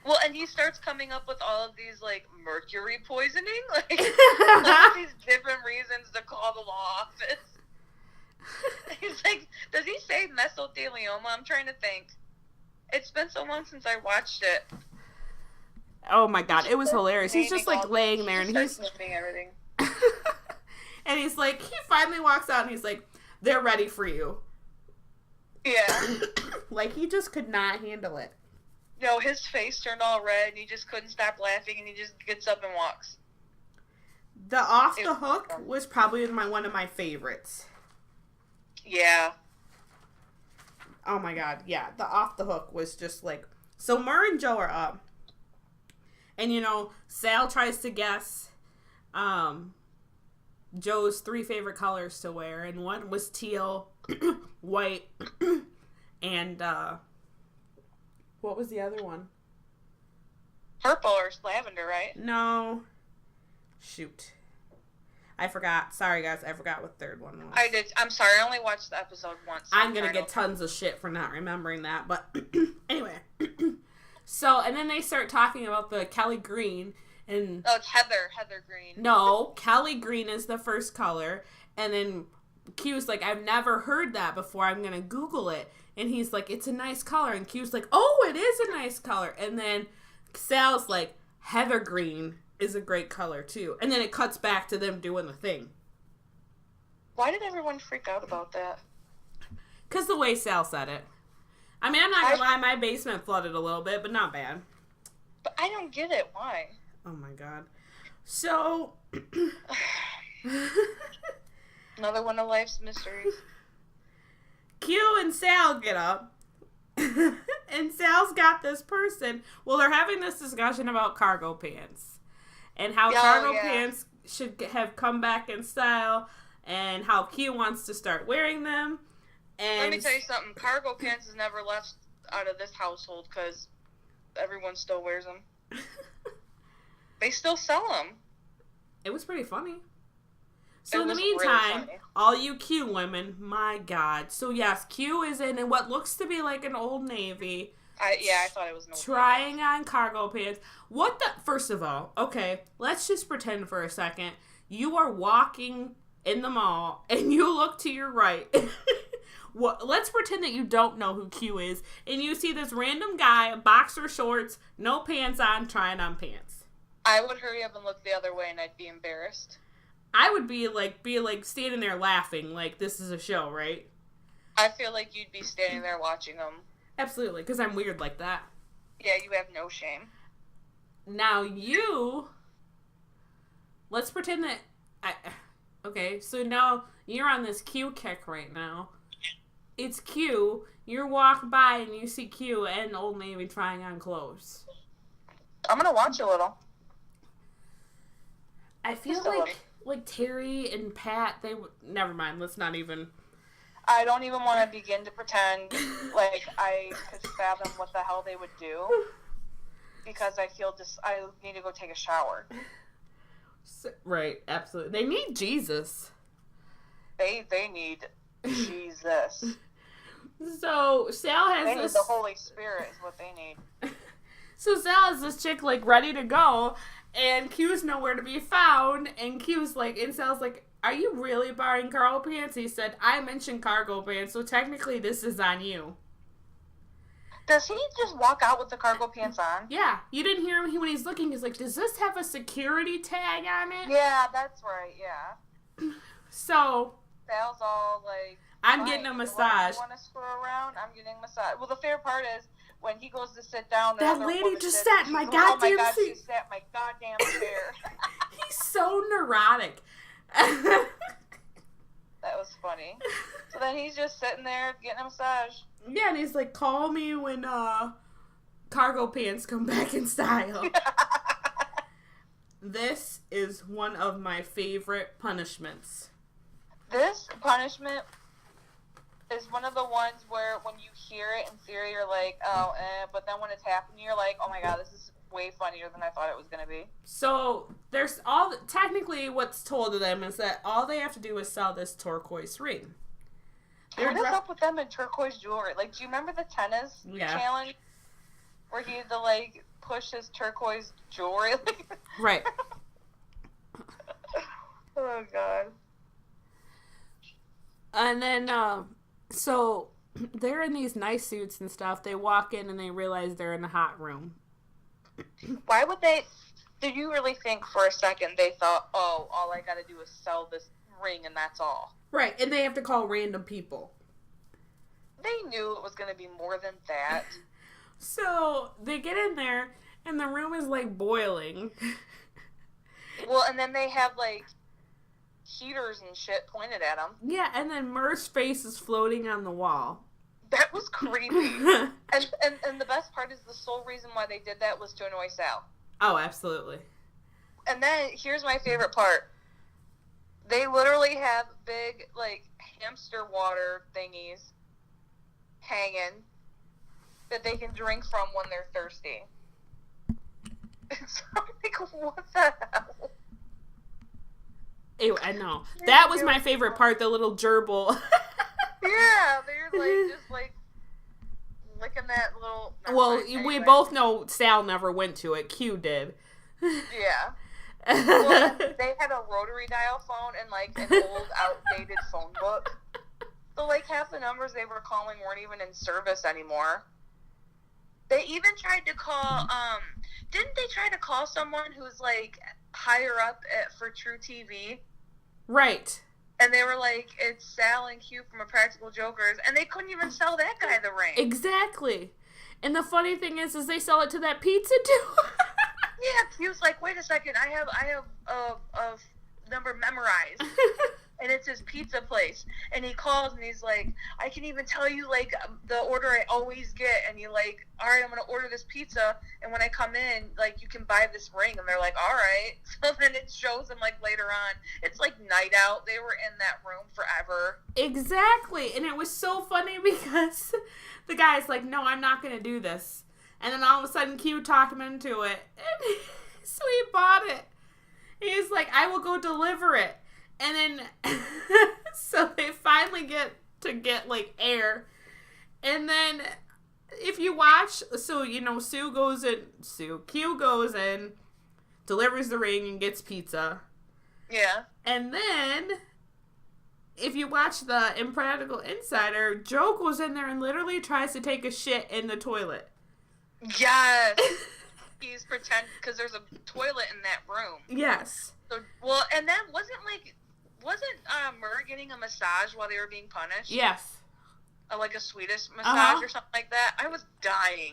Well, and he starts coming up with all of these like mercury poisoning, like all of these different reasons to call the law office. He's like, does he say mesothelioma? I'm trying to think. It's been so long since I watched it. Oh my God, it was hilarious. He's just like laying there and he's naming everything. And he's like, he finally walks out and he's like, they're ready for you. Yeah. Like, he just could not handle it. No, his face turned all red, and he just couldn't stop laughing, and he just gets up and walks. The Off the Hook was probably one of my favorites. Yeah. Oh my god, yeah. The Off the Hook was just like... So Murr and Joe are up. And, you know, Sal tries to guess Joe's 3 favorite colors to wear. And one was teal, white, and... what was the other one? Purple or lavender, right? No. Shoot. I forgot. Sorry, guys. I forgot what third one was. I did. I'm sorry. I only watched the episode once. I'm going to get tons of shit for not remembering that. But anyway. So, and then they start talking about the Kelly Green. And oh, it's Heather. Heather Green. No. Kelly Green is the first color. And then Q's like, I've never heard that before. I'm going to Google it. And he's like, it's a nice color. And Q's like, oh, it is a nice color. And then Sal's like, Heather Green is a great color, too. And then it cuts back to them doing the thing. Why did everyone freak out about that? Because the way Sal said it. I mean, I'm not going to lie, my basement flooded a little bit, but not bad. But I don't get it. Why? Oh, my God. So... Another one of life's mysteries. Q and Sal get up, and Sal's got this person. Well, they're having this discussion about cargo pants, and how cargo pants should have come back in style, and how Q wants to start wearing them. And let me tell you something. Cargo pants has never left out of this household because everyone still wears them. They still sell them. It was pretty funny. So in the really meantime, all you Q women, my God. So yes, Q is in what looks to be like an Old Navy. I thought it was an Old Navy. Trying on cargo pants. What the? First of all, okay, let's just pretend for a second. You are walking in the mall and you look to your right. Let's pretend that you don't know who Q is and you see this random guy, boxer shorts, no pants on, trying on pants. I would hurry up and look the other way and I'd be embarrassed. I would be like standing there laughing like this is a show, right? I feel like you'd be standing there watching them. Absolutely, because I'm weird like that. Yeah, you have no shame. Now let's pretend that, okay, so now you're on this Q kick right now. It's Q, you walk by and you see Q and Old Navy trying on clothes. I'm gonna watch a little. I feel like Terry and Pat, they would... Never mind, let's not even... I don't even want to begin to pretend like I could fathom what the hell they would do. Because I feel I need to go take a shower. Right, absolutely. They need Jesus. They need Jesus. So, Sal has They need the Holy Spirit is what they need. So Sal has this chick, like, ready to go, and Q's nowhere to be found, and Q's like, and Sal's like, are you really buying cargo pants? He said, I mentioned cargo pants, so technically this is on you. Does he just walk out with the cargo pants on? Yeah. You didn't hear him when he's looking. He's like, does this have a security tag on it? Yeah, that's right, yeah. So... Sal's all like... I'm getting a massage. You want to screw around? I'm getting a massage. Well, the fair part is, when he goes to sit down... That lady just sat in my goddamn seat. Oh my God, she sat in my goddamn chair. He's so neurotic. That was funny. So then he's just sitting there getting a massage. Yeah, and he's like, call me when cargo pants come back in style. This is one of my favorite punishments. This punishment is one of the ones where when you hear it in theory, you're like, oh, but then when it's happening, you're like, oh my God, this is way funnier than I thought it was going to be. So, there's technically what's told to them is that all they have to do is sell this turquoise ring. What is up with them in turquoise jewelry? Like, do you remember the tennis challenge? Where he had to, like, push his turquoise jewelry? Right. Oh, God. And then, so, they're in these nice suits and stuff. They walk in and they realize they're in a hot room. Why would they... Did you really think for a second they thought, oh, all I gotta do is sell this ring and that's all? Right, and they have to call random people. They they knew it was going to be more than that. So they get in there, and the room is like boiling. Well, and then they have like heaters and shit pointed at them. Yeah, and then Murr's face is floating on the wall. That was creepy. and the best part is the sole reason why they did that was to annoy Sal. Oh, absolutely. And then here's my favorite part. They literally have big like hamster water thingies hanging that they can drink from when they're thirsty. It's like, what the hell? Ew, I know. That was my favorite part, the little gerbil. Yeah, they're like just like licking that little. Well, we both know Sal never went to it. Q did. Yeah. Well, they had a rotary dial phone and like an old, outdated phone book. So like half the numbers they were calling weren't even in service anymore. They even tried to call. Didn't they try to call someone who's like higher up for True TV? Right. And they were like, it's Sal and Q from A Practical Jokers, and they couldn't even sell that guy the ring. Exactly. And the funny thing is they sell it to that pizza too. Yeah, Q's like, wait a second, I have a number memorized. And it's his pizza place. And he calls and he's like, I can even tell you, like, the order I always get. And you're like, all right, I'm going to order this pizza. And when I come in, like, you can buy this ring. And they're like, all right. So then it shows them, like, later on. It's like night out. They were in that room forever. Exactly. And it was so funny because the guy's like, no, I'm not going to do this. And then all of a sudden Q talked him into it. And so he bought it. He's like, I will go deliver it. And then, so they finally get like air. And then, if you watch, so, you know, Q goes in, delivers the ring and gets pizza. Yeah. And then, if you watch the Impractical Insider, Joe goes in there and literally tries to take a shit in the toilet. Yes. He's pretending, because there's a toilet in that room. Yes. So, well, and that wasn't Murr getting a massage while they were being punished? Yes. Like a Swedish massage or something like that? I was dying.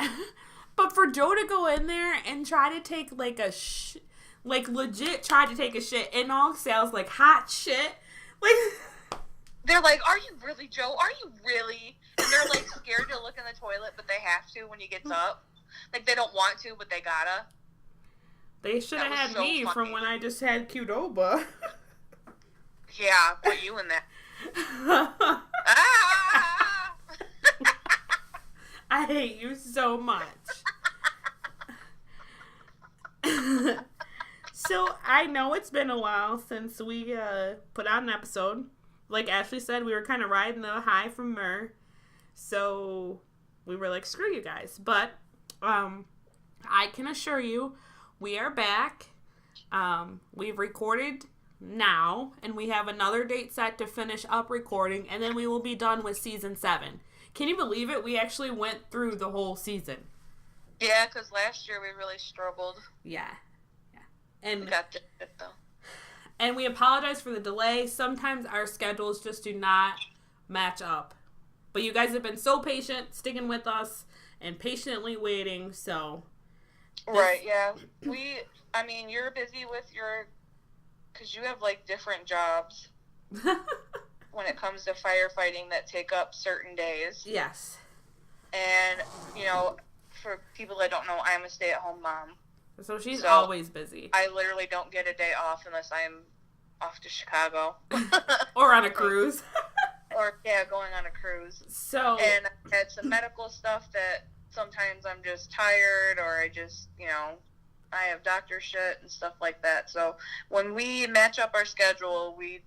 But for Joe to go in there and try to take like legit try to take a shit and all Sal's like hot shit. Like they're like, are you really, Joe? Are you really? And they're like scared to look in the toilet, but they have to when he gets up. Like they don't want to, but they gotta. They should have had me from when I just had Qdoba. Yeah, put you in that. Ah! I hate you so much. So, I know it's been a while since we put out an episode. Like Ashley said, we were kind of riding the high from Murr. So, we were like, screw you guys. But, I can assure you, we are back. We've recorded now, and we have another date set to finish up recording, and then we will be done with season 7. Can you believe it? We actually went through the whole season. Yeah, because last year we really struggled. Yeah. And we got it though. And we apologize for the delay. Sometimes our schedules just do not match up. But you guys have been so patient, sticking with us, and patiently waiting, so. Right, yeah. You're busy with because you have, like, different jobs when it comes to firefighting that take up certain days. Yes. And, for people that don't know, I'm a stay-at-home mom. So she's always busy. I literally don't get a day off unless I'm off to Chicago. Or on a cruise. Or, going on a cruise. So. And I had some medical stuff that sometimes I'm just tired or I just, I have doctor shit and stuff like that. So when we match up our schedule, we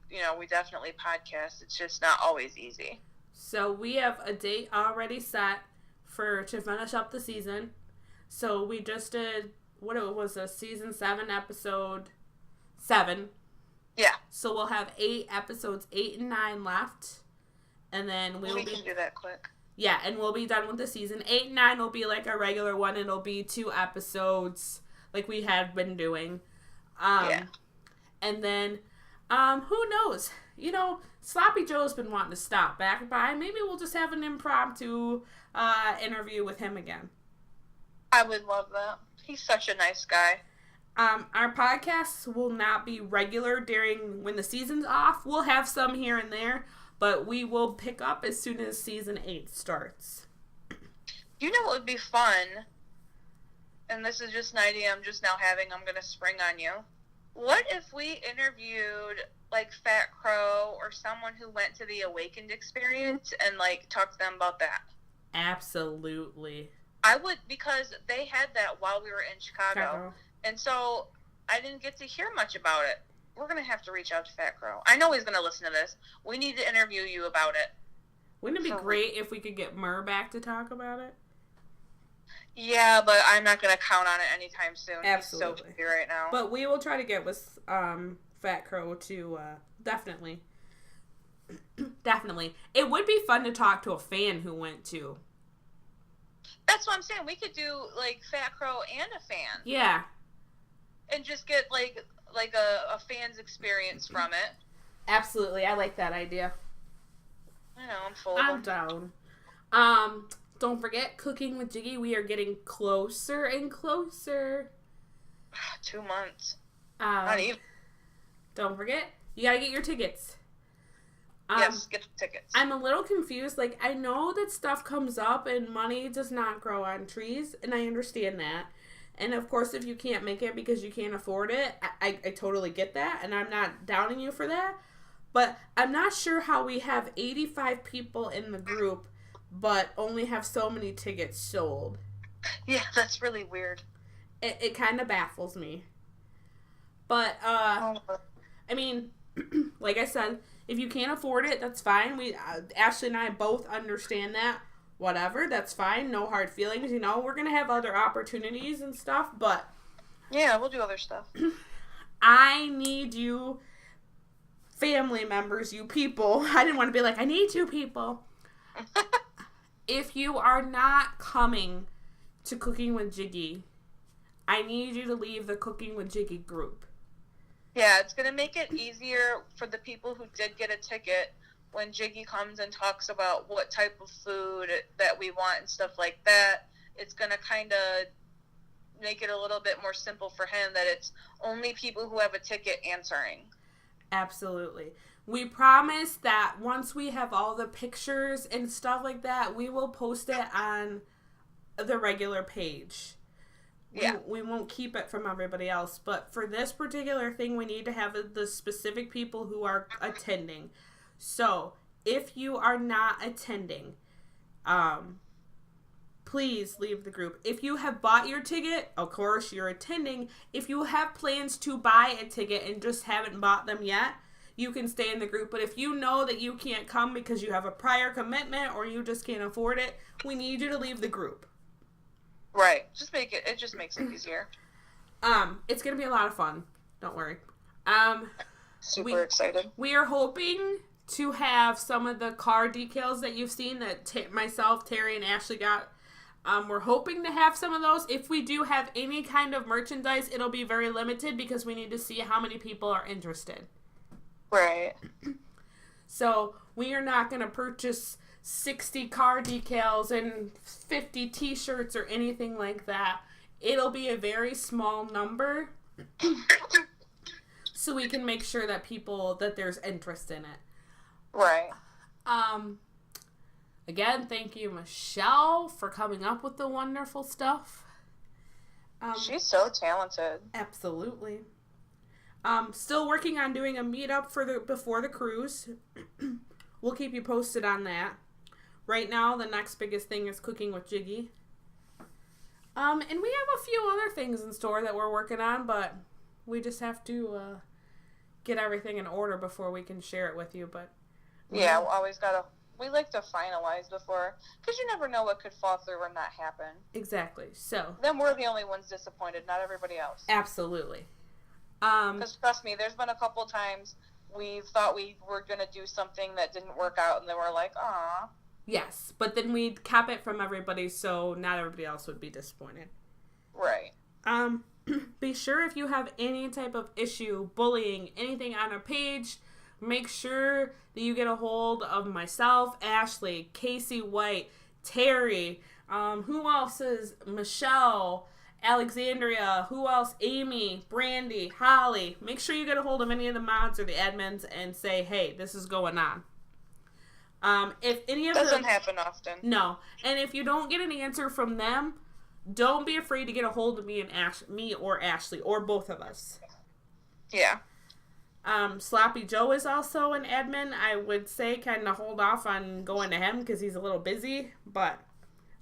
definitely podcast. It's just not always easy. So we have a date already set to finish up the season. So we just did, a season 7, episode 7. Yeah. So we'll have 8 episodes, 8 and 9 left. And then we can do that quick. Yeah, and we'll be done with the season. 8 and 9 will be like a regular one. It'll be 2 episodes like we had been doing. Yeah. And then, who knows? Sloppy Joe's been wanting to stop back by. Maybe we'll just have an impromptu interview with him again. I would love that. He's such a nice guy. Our podcasts will not be regular during when the season's off. We'll have some here and there, but we will pick up as soon as season 8 starts. You know what would be fun? And this is just an idea I'm just now having. I'm going to spring on you. What if we interviewed, like, Fat Crow or someone who went to the Awakened experience and, like, talked to them about that? Absolutely. I would, because they had that while we were in Chicago. And so I didn't get to hear much about it. We're going to have to reach out to Fat Crow. I know he's going to listen to this. We need to interview you about it. Wouldn't it be great if we could get Murr back to talk about it? Yeah, but I'm not going to count on it anytime soon. Absolutely. He's so busy right now. But we will try to get with Fat Crow to definitely. Definitely. It would be fun to talk to a fan who went to. That's what I'm saying. We could do, like, Fat Crow and a fan. Yeah. And just get, like a fan's experience from it. Absolutely. I like that idea. I know, I'm full of them. Down. Don't forget, Cooking with Jiggy. We are getting closer and closer. 2 months. Not even. Don't forget, you gotta get your tickets. Yes, get the tickets. I'm a little confused. Like, I know that stuff comes up and money does not grow on trees, and I understand that. And, of course, if you can't make it because you can't afford it, I totally get that, and I'm not downing you for that. But I'm not sure how we have 85 people in the group, but only have so many tickets sold. Yeah, that's really weird. It kind of baffles me. But, I mean, like I said, if you can't afford it, that's fine. Ashley and I both understand that. Whatever, that's fine. No hard feelings. We're going to have other opportunities and stuff, but... Yeah, we'll do other stuff. I need you, family members, you people. I didn't want to be like, I need you people. If you are not coming to Cooking with Jiggy, I need you to leave the Cooking with Jiggy group. Yeah, it's going to make it easier for the people who did get a ticket when Jiggy comes and talks about what type of food that we want and stuff like that. It's going to kind of make it a little bit more simple for him that it's only people who have a ticket answering. Absolutely. We promise that once we have all the pictures and stuff like that, we will post it on the regular page. Yeah. We won't keep it from everybody else. But for this particular thing, we need to have the specific people who are attending. So, if you are not attending, please leave the group. If you have bought your ticket, of course, you're attending. If you have plans to buy a ticket and just haven't bought them yet, you can stay in the group. But if you know that you can't come because you have a prior commitment or you just can't afford it, we need you to leave the group. Right. It just makes it easier. It's going to be a lot of fun. Don't worry. Super excited. We are hoping to have some of the car decals that you've seen that myself, Terry, and Ashley got. We're hoping to have some of those. If we do have any kind of merchandise, it'll be very limited because we need to see how many people are interested. Right. So we are not going to purchase 60 car decals and 50 t-shirts or anything like that. It'll be a very small number so we can make sure that there's interest in it. Right. Again, thank you, Michelle, for coming up with the wonderful stuff. She's so talented. Absolutely. Still working on doing a meetup before the cruise. We'll keep you posted on that. Right now, the next biggest thing is Cooking with Jiggy. And we have a few other things in store that we're working on, but we just have to get everything in order before we can share it with you. But yeah, we like to finalize before, because you never know what could fall through or not happen. Exactly. So then we're the only ones disappointed, not everybody else. Absolutely. Because trust me, there's been a couple times we thought we were going to do something that didn't work out, and then we're like, aw. Yes, but then we'd cap it from everybody so not everybody else would be disappointed. Right. Be sure if you have any type of issue, bullying, anything on our page, Make sure that you get a hold of myself, Ashley, Casey White, Terry, who else is Michelle, Alexandria, who else? Amy, Brandy, Holly. Make sure you get a hold of any of the mods or the admins and say, hey, this is going on. If any of doesn't happen often. No. And if you don't get an answer from them, don't be afraid to get a hold of me or Ashley, or both of us. Yeah. Sloppy Joe is also an admin. I would say kind of hold off on going to him because he's a little busy. But,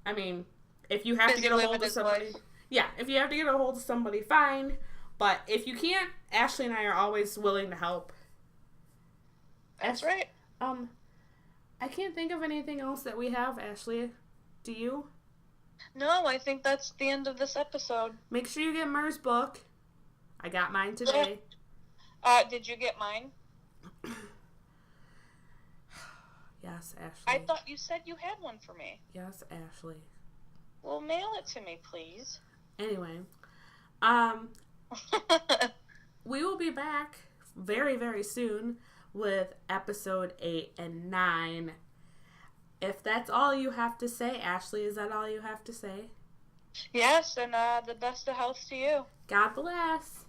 I mean, if you have to get a hold of somebody... Yeah, if you have to get a hold of somebody, fine. But if you can't, Ashley and I are always willing to help. That's right. I can't think of anything else that we have, Ashley. Do you? No, I think that's the end of this episode. Make sure you get Mur's book. I got mine today. Did you get mine? Yes, Ashley. I thought you said you had one for me. Yes, Ashley. Well, mail it to me, please. Anyway, we will be back very, very soon with episode 8 and 9. If that's all you have to say, Ashley, is that all you have to say? Yes, and the best of health to you. God bless.